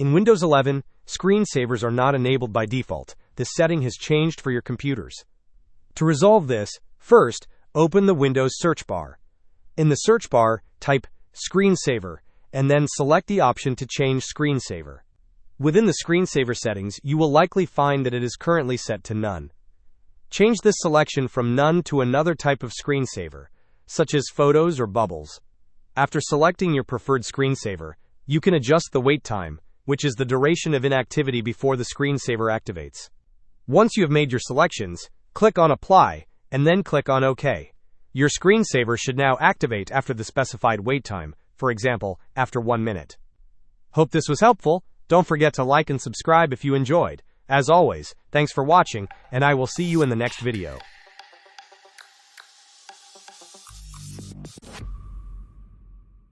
In Windows 11, screensavers are not enabled by default. This setting has changed for your computers. To resolve this, first, open the Windows search bar. In the search bar, type Screensaver, and then select the option to change Screensaver. Within the Screensaver settings, you will likely find that it is currently set to None. Change this selection from None to another type of screensaver, such as photos or bubbles. After selecting your preferred screensaver, you can adjust the wait time, which is the duration of inactivity before the screensaver activates. Once you have made your selections, click on Apply, and then click on OK. Your screensaver should now activate after the specified wait time, for example, after 1 minute. Hope this was helpful. Don't forget to like and subscribe if you enjoyed. As always, thanks for watching, and I will see you in the next video.